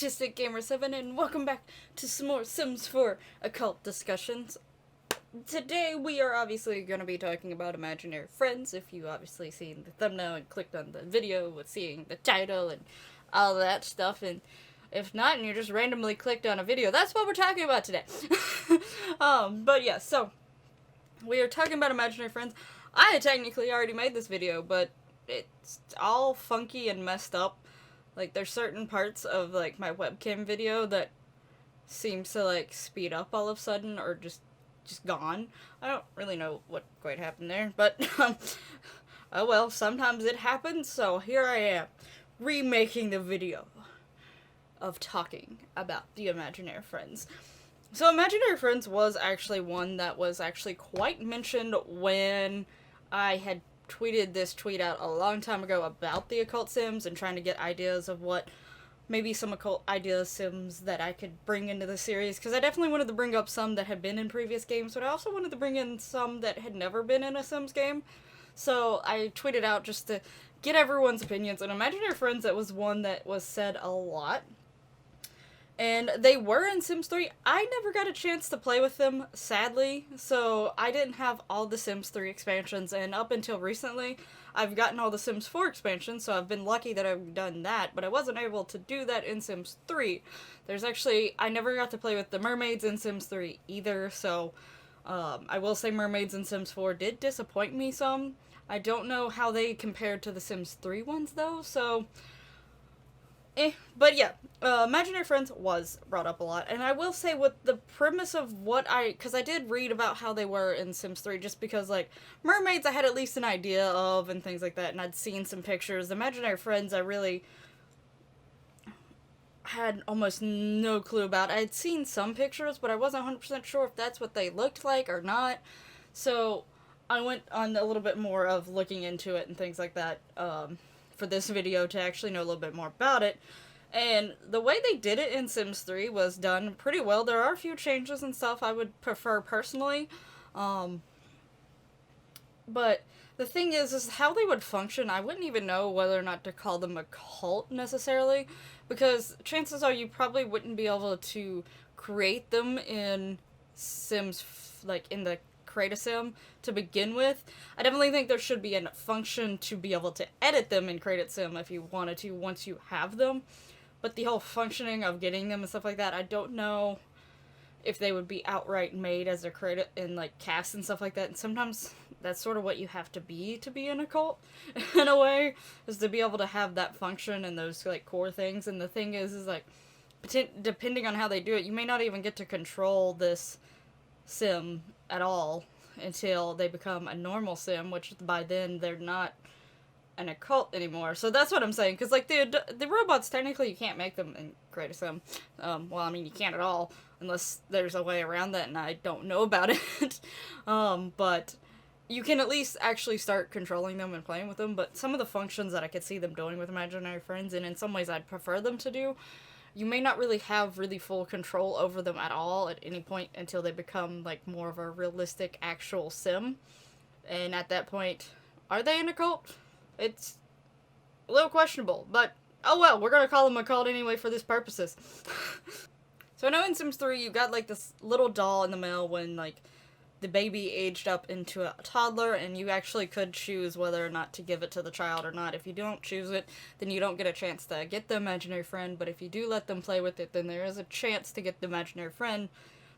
Autistic Gamer 7, and welcome back to some more Sims 4 Occult discussions. Today we are obviously going to be talking about imaginary friends. If you obviously seen the thumbnail and clicked on the video with seeing the title and all that stuff, and if not and you just randomly clicked on a video, that's what we're talking about today. But yeah, so we are talking about imaginary friends. I technically already made this video, but it's all funky and messed up. Like, there's certain parts of, like, my webcam video that seems to, like, speed up all of a sudden, or just gone. I don't really know what quite happened there, but, oh well, sometimes it happens, so here I am, remaking the video of talking about the imaginary friends. So, imaginary friends was actually one that was actually quite mentioned when I had tweeted this tweet out a long time ago about the occult sims and trying to get ideas of what maybe some occult idea sims that I could bring into the series, because I definitely wanted to bring up some that had been in previous games, but I also wanted to bring in some that had never been in a Sims game. So I tweeted out just to get everyone's opinions, and imaginary friends, that was one that was said a lot. And they were in Sims 3. I never got a chance to play with them, sadly, so I didn't have all the Sims 3 expansions, and up until recently, I've gotten all the Sims 4 expansions, so I've been lucky that I've done that, but I wasn't able to do that in Sims 3. I never got to play with the mermaids in Sims 3 either, so I will say mermaids in Sims 4 did disappoint me some. I don't know how they compared to the Sims 3 ones, though, so but yeah, imaginary friends was brought up a lot, and I will say with the premise of because I did read about how they were in Sims 3, just because, like, mermaids I had at least an idea of, and things like that, and I'd seen some pictures. Imaginary friends I really had almost no clue about. I had seen some pictures, but I wasn't 100% sure if that's what they looked like or not, so I went on a little bit more of looking into it and things like that, for this video to actually know a little bit more about it. And the way they did it in Sims 3 was done pretty well. There are a few changes and stuff I would prefer personally. But the thing is how they would function, I wouldn't even know whether or not to call them a cult necessarily, because chances are you probably wouldn't be able to create them in Sims, like in the create a sim to begin with. I definitely think there should be a function to be able to edit them in create a sim if you wanted to once you have them, but the whole functioning of getting them and stuff like that, I don't know if they would be outright made as a creative in like cast and stuff like that. And sometimes that's sort of what you have to be in a cult in a way, is to be able to have that function and those like core things. And the thing is like, depending on how they do it, you may not even get to control this sim at all until they become a normal sim, which by then they're not an occult anymore. So that's what I'm saying, because like the robots, technically you can't make them and create a sim. Well, I mean, you can't at all unless there's a way around that, and I don't know about it. But you can at least actually start controlling them and playing with them. But some of the functions that I could see them doing with imaginary friends, and in some ways I'd prefer them to do, you may not really have really full control over them at all at any point until they become, like, more of a realistic actual sim. And at that point, are they in a cult? It's a little questionable, but oh well, we're gonna call them a cult anyway for this purposes. So I know in Sims 3 you got, like, this little doll in the mail when, like, the baby aged up into a toddler, and you actually could choose whether or not to give it to the child or not. If you don't choose it, then you don't get a chance to get the imaginary friend, but if you do let them play with it, then there is a chance to get the imaginary friend.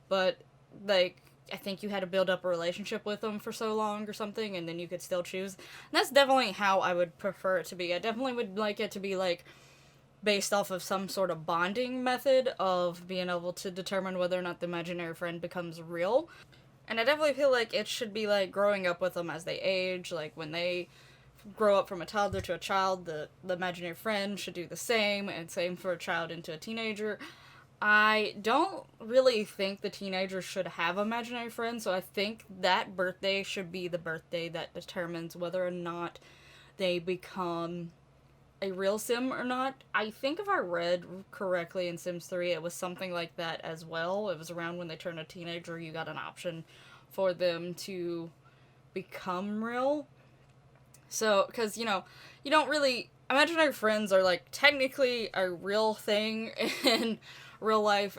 But, like, I think you had to build up a relationship with them for so long or something, and then you could still choose. And that's definitely how I would prefer it to be. I definitely would like it to be, like, based off of some sort of bonding method of being able to determine whether or not the imaginary friend becomes real. And I definitely feel like it should be, like, growing up with them as they age. Like, when they grow up from a toddler to a child, the imaginary friend should do the same, and same for a child into a teenager. I don't really think the teenagers should have imaginary friends, so I think that birthday should be the birthday that determines whether or not they become a real sim or not. I think if I read correctly in Sims 3, it was something like that as well. It was around when they turned a teenager, you got an option for them to become real. So, because, you know, you don't really imaginary friends are like technically a real thing in real life.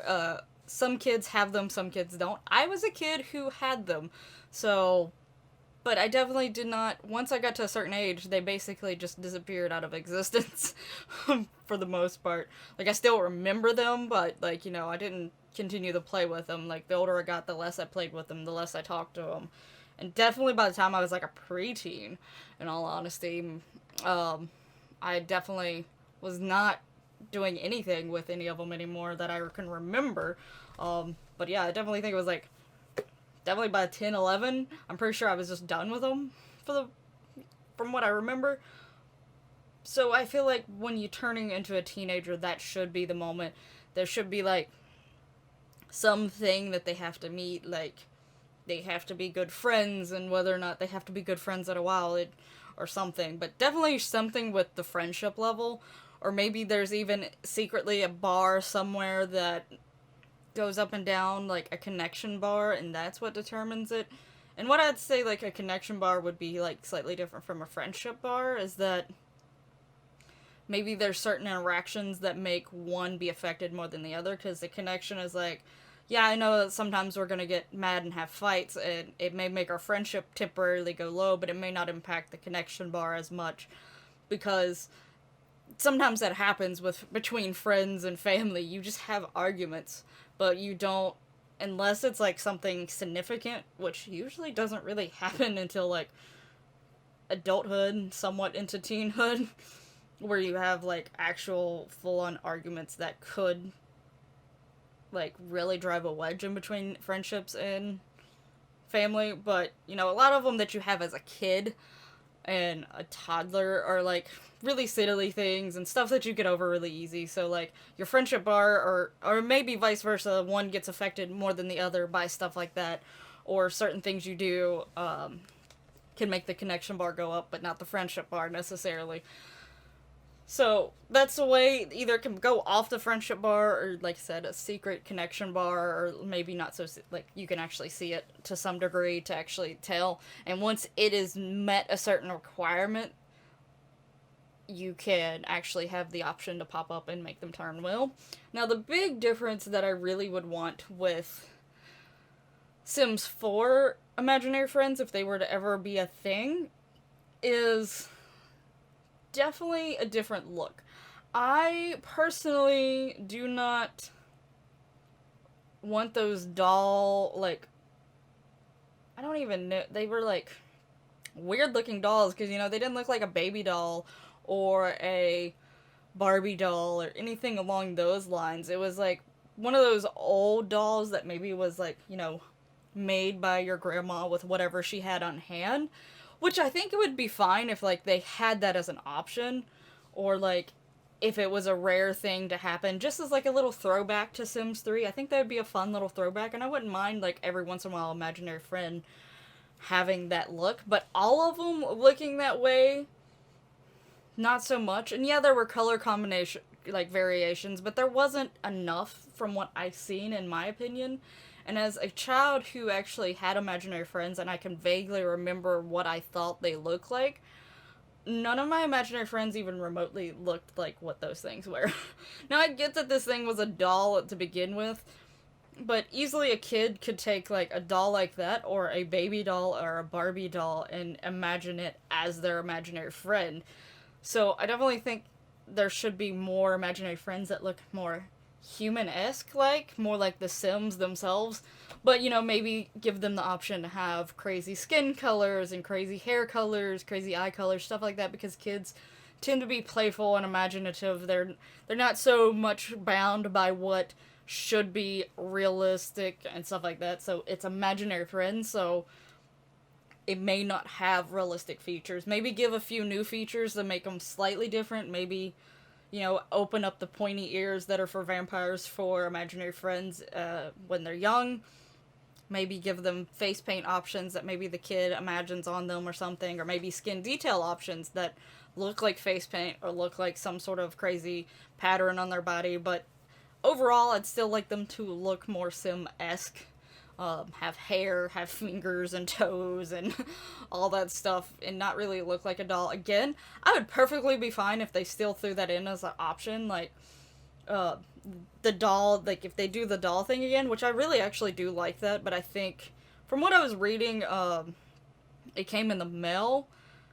Some kids have them, some kids don't. I was a kid who had them, so. But I definitely did not. Once I got to a certain age, they basically just disappeared out of existence for the most part. Like, I still remember them, but, like, I didn't continue to play with them. Like, the older I got, the less I played with them, the less I talked to them. And definitely by the time I was, like, a preteen, in all honesty, I definitely was not doing anything with any of them anymore that I can remember. But yeah, I definitely think it was, like, definitely by 10, 11, I'm pretty sure I was just done with them from what I remember. So I feel like when you're turning into a teenager, that should be the moment. There should be, like, something that they have to meet, like, they have to be good friends, and whether or not they have to be good friends at a while, or something. But definitely something with the friendship level, or maybe there's even secretly a bar somewhere that goes up and down, like a connection bar, and that's what determines it. And what I'd say, like, a connection bar would be, like, slightly different from a friendship bar is that maybe there's certain interactions that make one be affected more than the other, because the connection is like, yeah, I know that sometimes we're going to get mad and have fights, and it may make our friendship temporarily go low, but it may not impact the connection bar as much, because sometimes that happens between friends and family. You just have arguments, but you don't, unless it's like something significant, which usually doesn't really happen until like adulthood, somewhat into teenhood, where you have like actual full-on arguments that could like really drive a wedge in between friendships and family. But a lot of them that you have as a kid and a toddler are like really silly things and stuff that you get over really easy. So like your friendship bar, or maybe vice versa, one gets affected more than the other by stuff like that, or certain things you do can make the connection bar go up, but not the friendship bar necessarily. So that's a way. Either it can go off the friendship bar, or like I said, a secret connection bar, or maybe not so, like you can actually see it to some degree to actually tell. And once it is met a certain requirement, you can actually have the option to pop up and make them turn will. Now the big difference that I really would want with Sims 4 imaginary friends, if they were to ever be a thing, is definitely a different look. I personally do not want those doll, like, I don't even know, they were like weird looking dolls, because they didn't look like a baby doll or a Barbie doll or anything along those lines. It was like one of those old dolls that maybe was like, made by your grandma with whatever she had on hand, which I think it would be fine if like they had that as an option, or like if it was a rare thing to happen, just as like a little throwback to Sims 3. I think that would be a fun little throwback, and I wouldn't mind like every once in a while imaginary friend having that look. But all of them looking that way, not so much. And yeah, there were color combination like variations, but there wasn't enough from what I've seen, in my opinion. And as a child who actually had imaginary friends, and I can vaguely remember what I thought they looked like, none of my imaginary friends even remotely looked like what those things were. Now, I get that this thing was a doll to begin with, but easily a kid could take like a doll like that, or a baby doll or a Barbie doll, and imagine it as their imaginary friend. So I definitely think there should be more imaginary friends that look more human-esque, like more like the Sims themselves, but maybe give them the option to have crazy skin colors and crazy hair colors, crazy eye colors, stuff like that, because kids tend to be playful and imaginative. They're not so much bound by what should be realistic and stuff like that. So it's imaginary friends, so it may not have realistic features. Maybe give a few new features that make them slightly different. Maybe open up the pointy ears that are for vampires for imaginary friends when they're young. Maybe give them face paint options that maybe the kid imagines on them or something, or maybe skin detail options that look like face paint or look like some sort of crazy pattern on their body. But overall, I'd still like them to look more Sim-esque. have hair, have fingers and toes and all that stuff, and not really look like a doll. Again, I would perfectly be fine if they still threw that in as an option, like, uh, the doll, like, if they do the doll thing again, which I really actually do like that, but I think, from what I was reading, it came in the mail.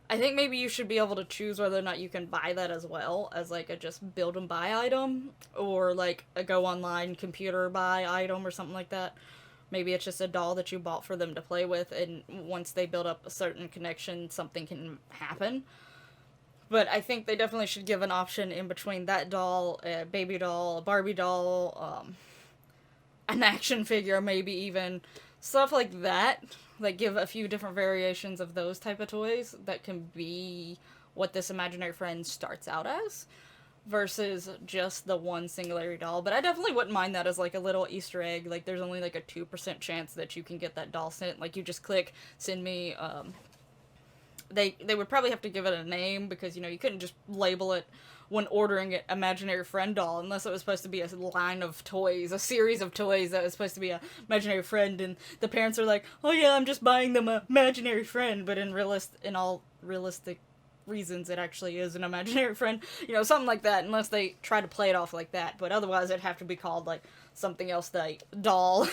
I think maybe you should be able to choose whether or not you can buy that as well as like a just build and buy item, or like a go online computer buy item or something like that. Maybe it's just a doll that you bought for them to play with, and once they build up a certain connection, something can happen. But I think they definitely should give an option in between that doll, a baby doll, a Barbie doll, an action figure, maybe even stuff like that. Like, give a few different variations of those type of toys that can be what this imaginary friend starts out as, versus just the one singularity doll. But I definitely wouldn't mind that as like a little Easter egg. Like, there's only like a 2% chance that you can get that doll sent. Like, you just click send me. They would probably have to give it a name, because, you know, you couldn't just label it when ordering an imaginary friend doll, unless it was supposed to be a line of toys, a series of toys that was supposed to be a imaginary friend, and the parents are like, oh yeah, I'm just buying them a imaginary friend, but in all realistic reasons, it actually is an imaginary friend, you know, something like that, unless they try to play it off like that. But otherwise it'd have to be called like something else, like doll,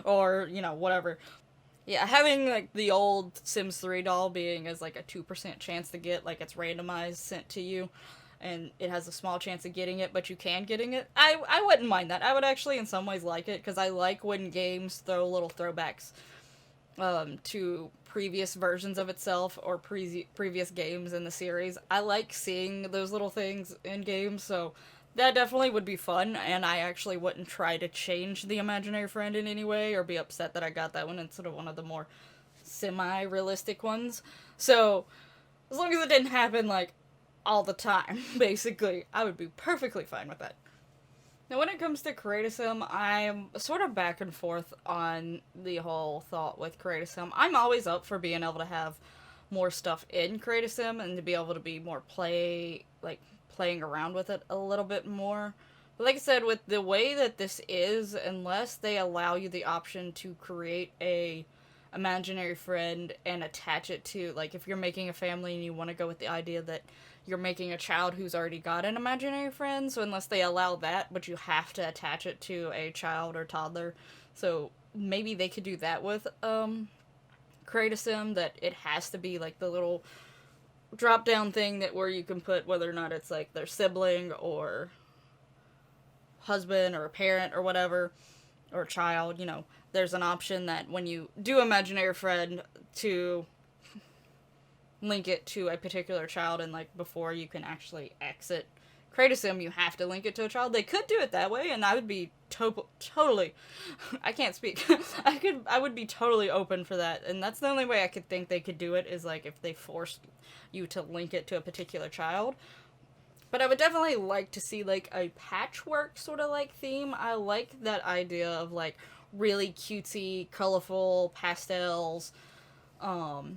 or, you know, whatever. Yeah, having like the old Sims 3 doll being as like a 2% chance to get, like, it's randomized sent to you, and it has a small chance of getting it, but you can getting it. I wouldn't mind that. I would actually in some ways like it, because I like when games throw little throwbacks to previous versions of itself, or previous games in the series. I like seeing those little things in games, so that definitely would be fun, and I actually wouldn't try to change the imaginary friend in any way, or be upset that I got that one instead of one of the more semi-realistic ones. So, as long as it didn't happen, like, all the time, basically, I would be perfectly fine with that. Now, when it comes to creativism, I'm sort of back and forth on the whole thought with creativism. I'm always up for being able to have more stuff in creativism, and to be able to be more playing around with it a little bit more. But like I said, with the way that this is, unless they allow you the option to create a imaginary friend and attach it to, like, if you're making a family and you want to go with the idea that you're making a child who's already got an imaginary friend, so unless they allow that, but you have to attach it to a child or toddler, so maybe they could do that with Create a Sim, that it has to be like the little drop down thing that where you can put whether or not it's like their sibling or husband or a parent or whatever, or child, you know, there's an option that when you do imaginary friend, to link it to a particular child, and like before you can actually exit Create a Sim, you have to link it to a child. They could do it that way, and I would be totally I can't speak. I would be totally open for that, and that's the only way I could think they could do it, is like if they forced you to link it to a particular child. But I would definitely like to see like a patchwork sort of like theme. I like that idea of like really cutesy, colorful pastels, all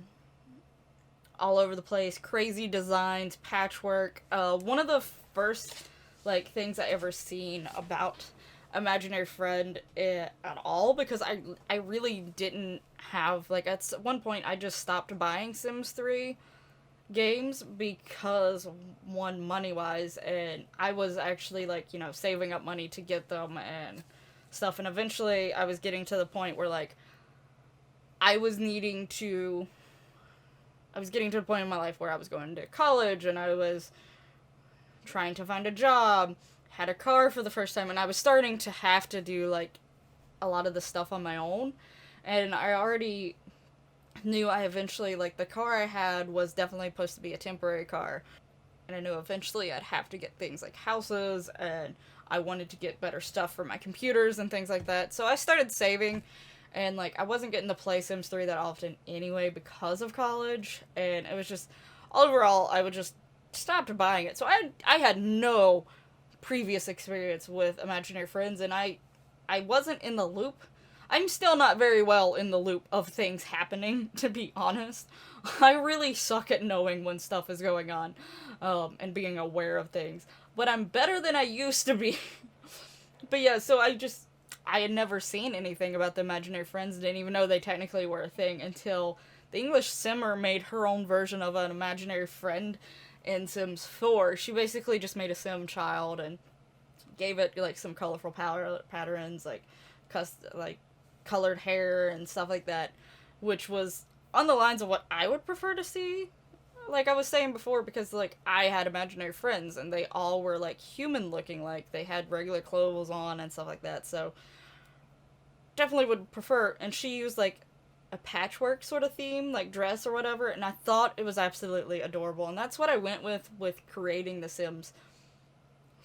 over the place, crazy designs, patchwork. One of the first like things I ever seen about imaginary friend at all, because I really didn't have, like, at one point I just stopped buying Sims 3 games because, one, money wise, and I was actually like, you know, saving up money to get them and stuff, and eventually I was getting to the point where like I was getting to a point in my life where I was going to college, and I was trying to find a job, had a car for the first time, and I was starting to have to do like a lot of the stuff on my own, and I already knew I eventually, like, the car I had was definitely supposed to be a temporary car, and I knew eventually I'd have to get things like houses, and I wanted to get better stuff for my computers and things like that, so I started saving, and like I wasn't getting to play Sims 3 that often anyway because of college, and it was just, overall, I would just stopped buying it. So I had no previous experience with imaginary friends, and I wasn't in the loop. I'm still not very well in the loop of things happening, to be honest. I really suck at knowing when stuff is going on, and being aware of things. But I'm better than I used to be. But yeah, so I had never seen anything about the imaginary friends, didn't even know they technically were a thing until the English Simmer made her own version of an imaginary friend in Sims 4. She basically just made a Sim child and gave it like some colorful patterns, like colored hair and stuff like that, which was on the lines of what I would prefer to see. Like I was saying before, because like I had imaginary friends and they all were like human looking, like they had regular clothes on and stuff like that. So definitely would prefer. And she used like a patchwork sort of theme, like dress or whatever, and I thought it was absolutely adorable. And that's what I went with creating the Sims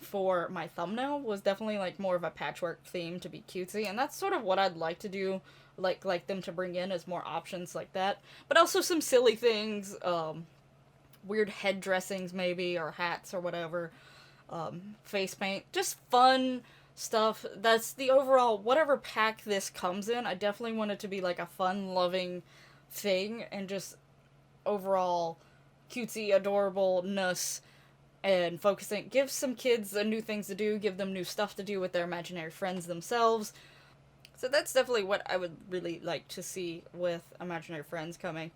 for my thumbnail, was definitely like more of a patchwork theme to be cutesy, and that's sort of what I'd like to do, like them to bring in as more options like that, but also some silly things, weird head dressings maybe, or hats or whatever, face paint, just fun stuff. That's the overall, whatever pack this comes in, I definitely want it to be like a fun loving thing, and just overall cutesy adorableness, and focusing, give some kids new things to do, give them new stuff to do with their imaginary friends themselves. So that's definitely what I would really like to see with imaginary friends coming.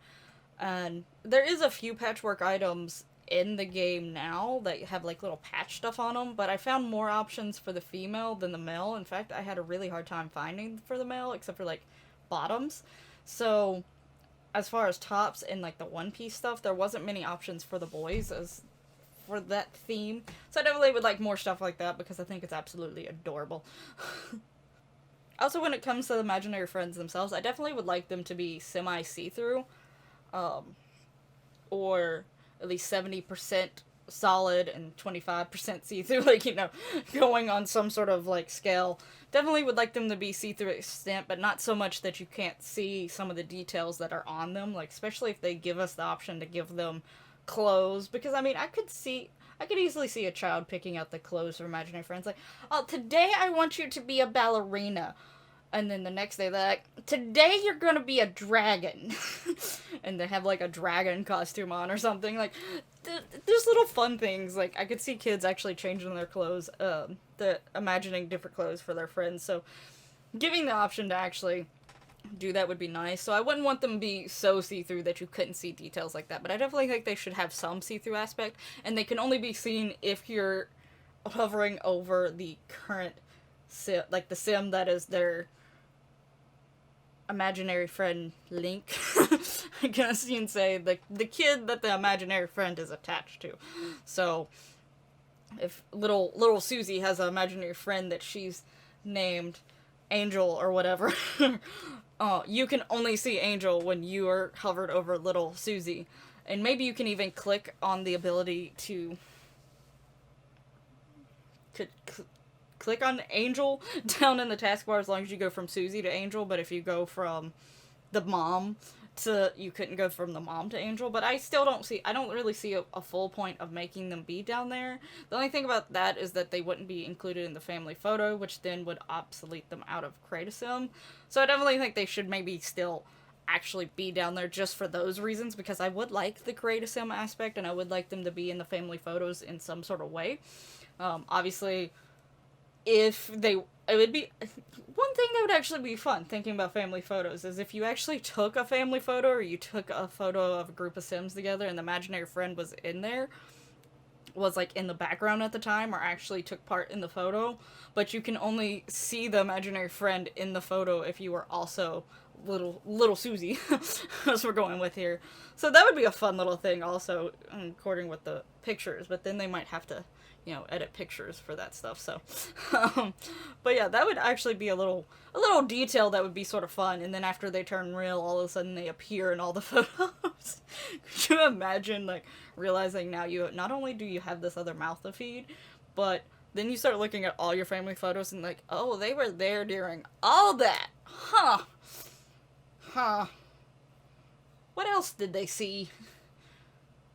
And there is a few patchwork items in the game now that have like little patch stuff on them, but I found more options for the female than the male. In fact, I had a really hard time finding for the male, except for like bottoms. So as far as tops and like the one piece stuff, there wasn't many options for the boys as for that theme. So I definitely would like more stuff like that, because I think it's absolutely adorable. Also, when it comes to the imaginary friends themselves, I definitely would like them to be semi see-through, or at least 70% solid and 25% see-through, like, you know, going on some sort of like scale. Definitely would like them to be see-through extent, but not so much that you can't see some of the details that are on them, like especially if they give us the option to give them clothes, because I mean, I could easily see a child picking out the clothes for imaginary friends, like, oh, today I want you to be a ballerina, and then the next day they're like, today you're gonna be a dragon. And they have like a dragon costume on or something, like, there's little fun things, like I could see kids actually changing their clothes, imagining different clothes for their friends, so giving the option to actually do that would be nice. So I wouldn't want them to be so see-through that you couldn't see details like that, but I definitely think they should have some see-through aspect, and they can only be seen if you're hovering over the current sim, like the sim that is their imaginary friend link. I guess you can say the kid that the imaginary friend is attached to. So if little Susie has an imaginary friend that she's named Angel or whatever, you can only see Angel when you are hovered over little Susie. And maybe you can even click on the ability to click on Angel down in the taskbar as long as you go from Susie to Angel, but if you go from the mom to, you couldn't go from the mom to Angel. But I don't really see a full point of making them be down there. The only thing about that is that they wouldn't be included in the family photo, which then would obsolete them out of creativism. So I definitely think they should maybe still actually be down there just for those reasons, because I would like the creativism aspect, and I would like them to be in the family photos in some sort of way. Obviously, if they, it would be, one thing that would actually be fun thinking about family photos is if you actually took a family photo, or you took a photo of a group of Sims together and the imaginary friend was in there, was like in the background at the time, or actually took part in the photo, but you can only see the imaginary friend in the photo if you were also little Susie, as we're going with here. So that would be a fun little thing also, according with the pictures, but then they might have to, you know, edit pictures for that stuff, so. But yeah, that would actually be a little detail that would be sort of fun, and then after they turn real, all of a sudden they appear in all the photos. Could you imagine, like, realizing now you, not only do you have this other mouth to feed, but then you start looking at all your family photos and like, oh, they were there during all that, huh. What else did they see?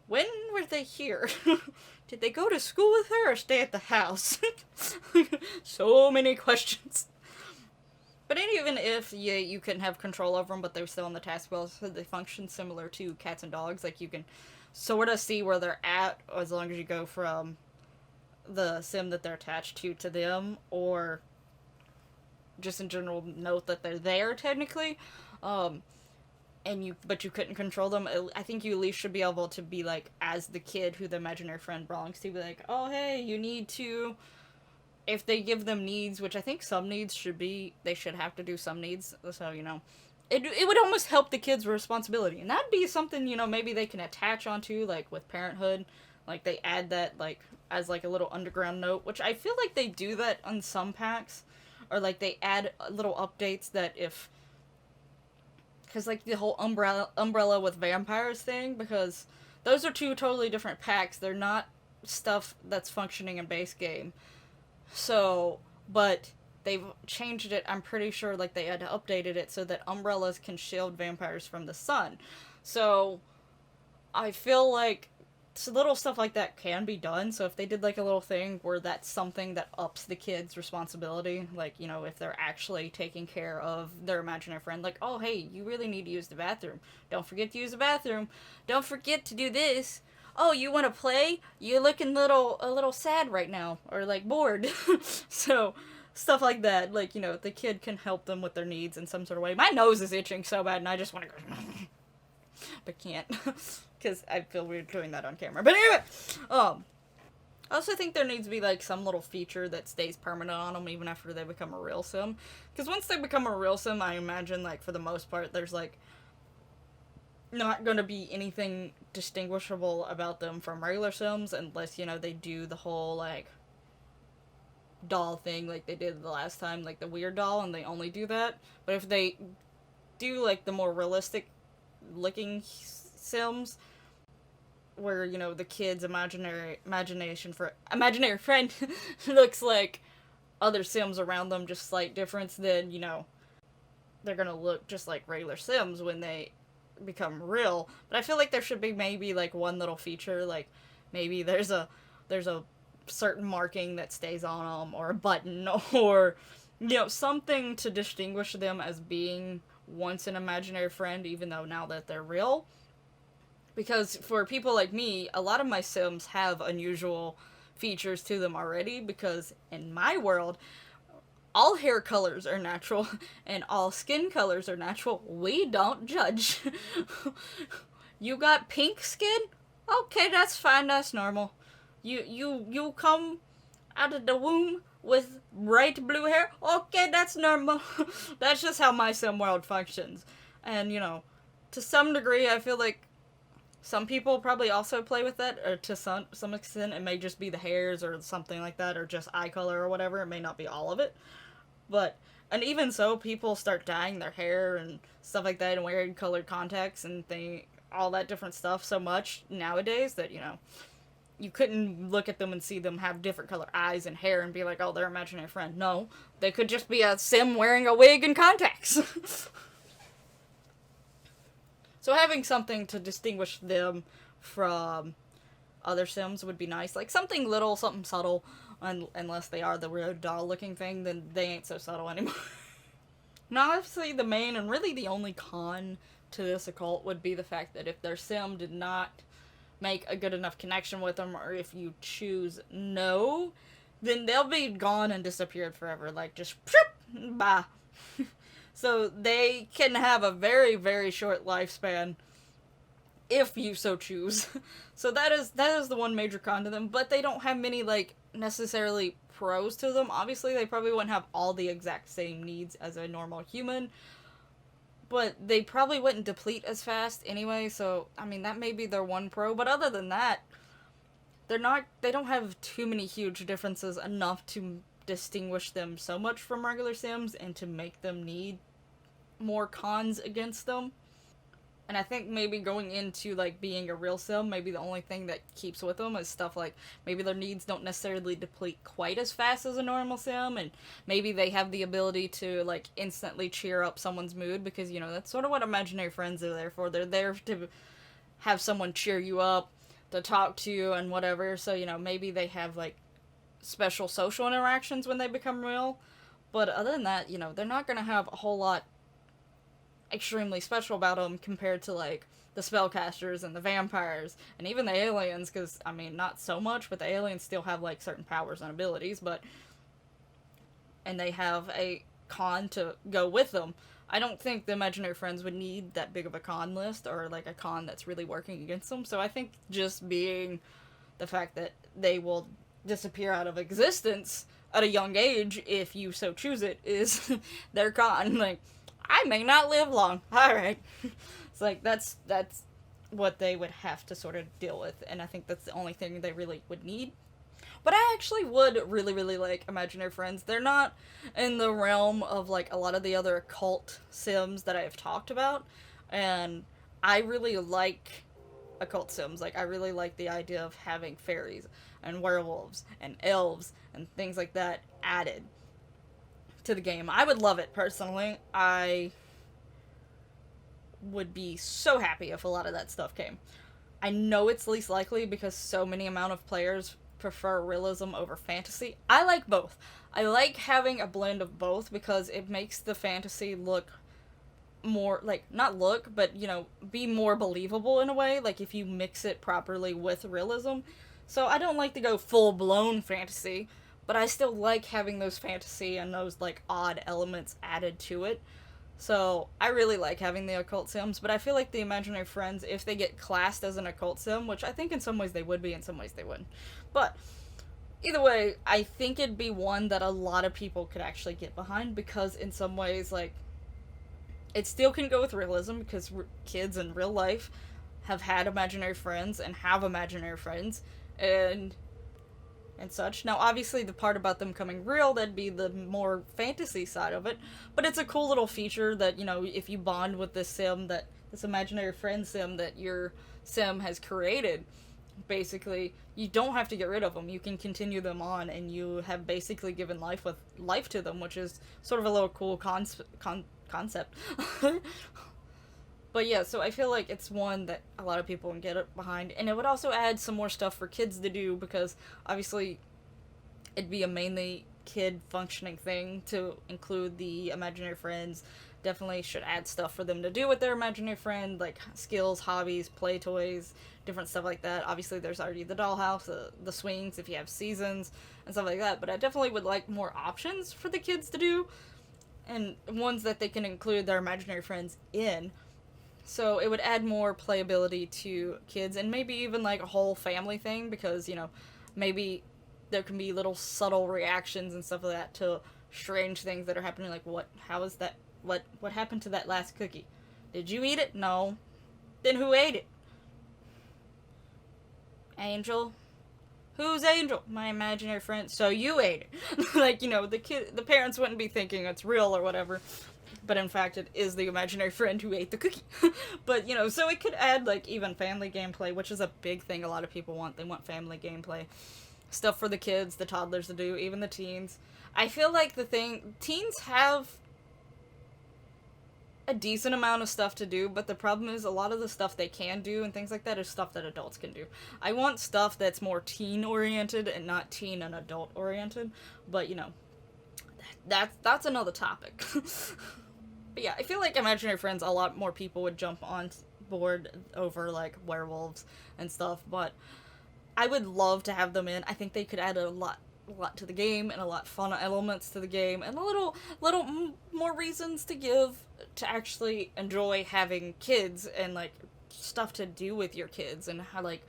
When were they here? Did they go to school with her or stay at the house? So many questions. But even if you couldn't have control over them, but they're still in the taskbar, so they function similar to cats and dogs. Like, you can sort of see where they're at as long as you go from the sim that they're attached to them, or just in general note that they're there technically. But you couldn't control them. I think you at least should be able to be like, as the kid who the imaginary friend belongs to, be like, oh hey, you need to, if they give them needs, which I think some needs should be, they should have to do some needs, so it would almost help the kids' responsibility, and that'd be something maybe they can attach onto, like with parenthood, like they add that like as like a little underground note, which I feel like they do that on some packs, or like they add little updates that if, because like the whole umbrella with vampires thing, because those are two totally different packs. They're not stuff that's functioning in base game. So, but they've changed it. I'm pretty sure like they had updated it so that umbrellas can shield vampires from the sun. So, I feel like little stuff like that can be done. So if they did like a little thing where that's something that ups the kids' responsibility, like, if they're actually taking care of their imaginary friend, like, oh hey, you really need to use the bathroom. Don't forget to use the bathroom. Don't forget to do this. Oh, you want to play? You're looking a little sad right now, or like bored. So stuff like that, like, the kid can help them with their needs in some sort of way. My nose is itching so bad and I just want to go but can't, because I feel weird doing that on camera. But anyway, I also think there needs to be like some little feature that stays permanent on them even after they become a real sim. Because once they become a real sim, I imagine like for the most part there's like not going to be anything distinguishable about them from regular sims, unless they do the whole like doll thing like they did the last time, like the weird doll, and they only do that. But if they do like the more realistic looking sims, where the kid's imaginary friend looks like other sims around them, just slight difference, then they're gonna look just like regular sims when they become real. But I feel like there should be maybe like one little feature, like maybe there's a certain marking that stays on them, or a button, or something to distinguish them as being once an imaginary friend, even though now that they're real. Because for people like me, a lot of my sims have unusual features to them already, because in my world, all hair colors are natural and all skin colors are natural. We don't judge. You got pink skin? Okay, that's fine, that's normal. You come out of the womb with bright blue hair? Okay, that's normal. That's just how my sim world functions. And, to some degree, I feel like some people probably also play with that, or to some extent it may just be the hairs or something like that, or just eye color or whatever. It may not be all of it. But, and even so, people start dyeing their hair and stuff like that, and wearing colored contacts and all that different stuff so much nowadays that, you couldn't look at them and see them have different color eyes and hair and be like, oh, they're an imaginary friend. No, they could just be a sim wearing a wig and contacts. So having something to distinguish them from other sims would be nice. Like something little, something subtle. Unless they are the weird doll-looking thing, then they ain't so subtle anymore. Now, obviously, the main and really the only con to this occult would be the fact that if their sim did not make a good enough connection with them, or if you choose no, then they'll be gone and disappeared forever. Like, just, bye. So they can have a very, very short lifespan, if you so choose. So that is the one major con to them, but they don't have many, like, necessarily pros to them. Obviously, they probably wouldn't have all the exact same needs as a normal human, but they probably wouldn't deplete as fast anyway, so, I mean, that may be their one pro, but other than that, they don't have too many huge differences enough to distinguish them so much from regular sims and to make them need more cons against them. And I think maybe going into, like, being a real sim, maybe the only thing that keeps with them is stuff like, maybe their needs don't necessarily deplete quite as fast as a normal sim, and maybe they have the ability to, like, instantly cheer up someone's mood, because, that's sort of what imaginary friends are there for. They're there to have someone cheer you up, to talk to you, and whatever. So, maybe they have, like, special social interactions when they become real. But other than that, they're not going to have a whole lot extremely special about them compared to, like, the spellcasters and the vampires and even the aliens, because, I mean, not so much, but the aliens still have, like, certain powers and abilities, and they have a con to go with them. I don't think the imaginary friends would need that big of a con list or like a con that's really working against them. So I think just being the fact that they will disappear out of existence at a young age, if you so choose it, is their con. Like, I may not live long. Alright. It's like, that's what they would have to sort of deal with, and I think that's the only thing they really would need. But I actually would really, really like imaginary friends. They're not in the realm of, like, a lot of the other occult sims that I've talked about, and I really like occult sims. Like, I really like the idea of having fairies and werewolves and elves and things like that added to the game. I would love it, personally. I would be so happy if a lot of that stuff came. I know it's least likely because so many amount of players prefer realism over fantasy. I like both. I like having a blend of both because it makes the fantasy look more, like, not look, but, you know, be more believable in a way, like if you mix it properly with realism. So I don't like to go full-blown fantasy, but I still like having those fantasy and those, like, odd elements added to it. So I really like having the occult sims, but I feel like the imaginary friends, if they get classed as an occult sim, which I think in some ways they would be, in some ways they wouldn't. But either way, I think it'd be one that a lot of people could actually get behind, because in some ways, like, it still can go with realism, because kids in real life have had imaginary friends and have imaginary friends, and such. Now, obviously, the part about them coming real, that'd be the more fantasy side of it, but it's a cool little feature that, you know, if you bond with this sim, that this imaginary friend sim that your sim has created, basically, you don't have to get rid of them. You can continue them on, and you have basically given life to them, which is sort of a little cool concept. But yeah, so I feel like it's one that a lot of people can get behind, and it would also add some more stuff for kids to do, because obviously it'd be a mainly kid functioning thing to include the imaginary friends. Definitely should add stuff for them to do with their imaginary friend, like skills, hobbies, play toys, different stuff like that. Obviously there's already the dollhouse, the swings if you have seasons, and stuff like that, but I definitely would like more options for the kids to do, and ones that they can include their imaginary friends in. So it would add more playability to kids, and maybe even like a whole family thing, because, you know, maybe there can be little subtle reactions and stuff like that to strange things that are happening, like how is that, what happened to that last cookie? Did you eat it? No. Then who ate it? Angel? Who's Angel? My imaginary friend. So you ate it. Like, you know, the parents wouldn't be thinking it's real or whatever, but in fact it is the imaginary friend who ate the cookie. But, you know, so it could add, like, even family gameplay, which is a big thing a lot of people want. They want family gameplay. Stuff for the kids, the toddlers to do, even the teens. I feel like teens have a decent amount of stuff to do, but the problem is a lot of the stuff they can do and things like that is stuff that adults can do. I want stuff that's more teen-oriented and not teen and adult-oriented, but, you know, that's another topic. But yeah, I feel like imaginary friends, a lot more people would jump on board over, like, werewolves and stuff, but I would love to have them in. I think they could add a lot to the game, and a lot fun elements to the game, and a little more reasons to actually enjoy having kids, and, like, stuff to do with your kids, and how, like,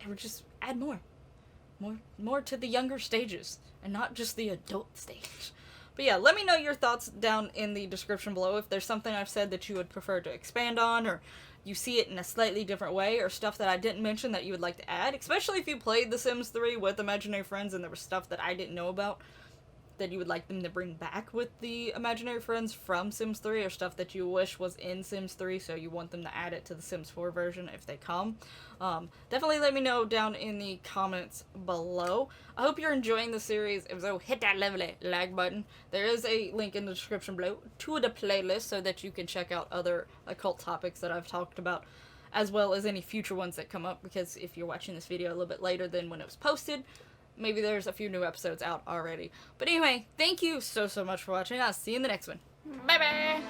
it would just add more to the younger stages, and not just the adult stage. But yeah, let me know your thoughts down in the description below if there's something I've said that you would prefer to expand on, or you see it in a slightly different way, or stuff that I didn't mention that you would like to add, especially if you played The Sims 3 with imaginary friends and there was stuff that I didn't know about that you would like them to bring back with the imaginary friends from Sims 3, or stuff that you wish was in Sims 3, so you want them to add it to the Sims 4 version if they come. Definitely let me know down in the comments below. I hope you're enjoying the series. If so, hit that lovely like button. There is a link in the description below to the playlist so that you can check out other occult topics that I've talked about, as well as any future ones that come up, because if you're watching this video a little bit later than when it was posted, maybe there's a few new episodes out already. But anyway, thank you so much for watching. I'll see you in the next one. Bye bye!